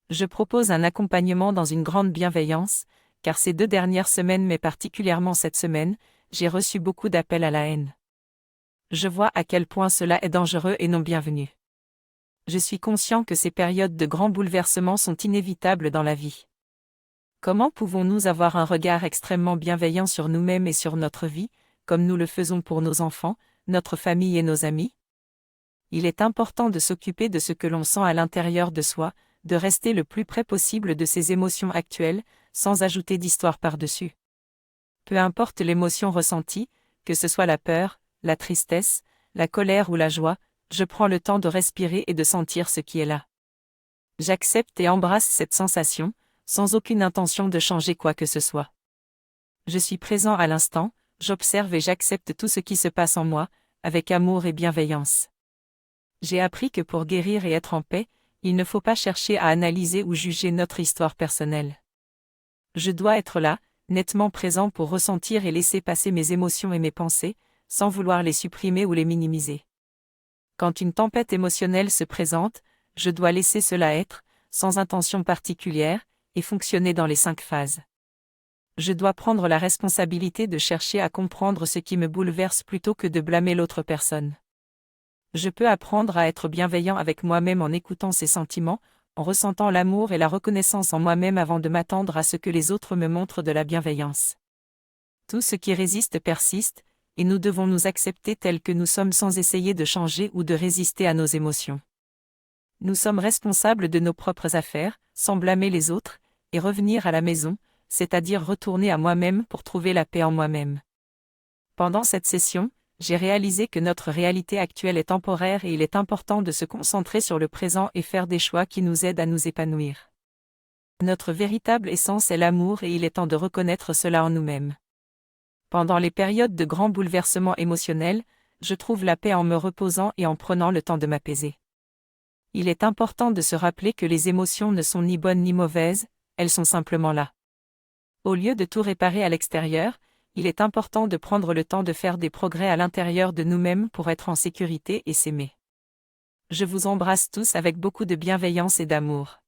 Je propose un accompagnement dans une grande bienveillance, car ces 2 dernières semaines, mais particulièrement cette semaine, j'ai reçu beaucoup d'appels à la haine. Je vois à quel point cela est dangereux et non bienvenu. Je suis conscient que ces périodes de grands bouleversements sont inévitables dans la vie. Comment pouvons-nous avoir un regard extrêmement bienveillant sur nous-mêmes et sur notre vie, comme nous le faisons pour nos enfants, notre famille et nos amis? Il est important de s'occuper de ce que l'on sent à l'intérieur de soi, de rester le plus près possible de ses émotions actuelles, sans ajouter d'histoire par-dessus. Peu importe l'émotion ressentie, que ce soit la peur, la tristesse, la colère ou la joie, je prends le temps de respirer et de sentir ce qui est là. J'accepte et embrasse cette sensation, sans aucune intention de changer quoi que ce soit. Je suis présent à l'instant, j'observe et j'accepte tout ce qui se passe en moi, avec amour et bienveillance. J'ai appris que pour guérir et être en paix, il ne faut pas chercher à analyser ou juger notre histoire personnelle. Je dois être là, nettement présent pour ressentir et laisser passer mes émotions et mes pensées, sans vouloir les supprimer ou les minimiser. Quand une tempête émotionnelle se présente, je dois laisser cela être, sans intention particulière, et fonctionner dans les 5 phases. Je dois prendre la responsabilité de chercher à comprendre ce qui me bouleverse plutôt que de blâmer l'autre personne. Je peux apprendre à être bienveillant avec moi-même en écoutant ces sentiments, en ressentant l'amour et la reconnaissance en moi-même avant de m'attendre à ce que les autres me montrent de la bienveillance. Tout ce qui résiste persiste, et nous devons nous accepter tels que nous sommes sans essayer de changer ou de résister à nos émotions. Nous sommes responsables de nos propres affaires, sans blâmer les autres, et revenir à la maison, c'est-à-dire retourner à moi-même pour trouver la paix en moi-même. Pendant cette session, j'ai réalisé que notre réalité actuelle est temporaire et il est important de se concentrer sur le présent et faire des choix qui nous aident à nous épanouir. Notre véritable essence est l'amour et il est temps de reconnaître cela en nous-mêmes. Pendant les périodes de grands bouleversements émotionnels, je trouve la paix en me reposant et en prenant le temps de m'apaiser. Il est important de se rappeler que les émotions ne sont ni bonnes ni mauvaises, elles sont simplement là. Au lieu de tout réparer à l'extérieur, il est important de prendre le temps de faire des progrès à l'intérieur de nous-mêmes pour être en sécurité et s'aimer. Je vous embrasse tous avec beaucoup de bienveillance et d'amour.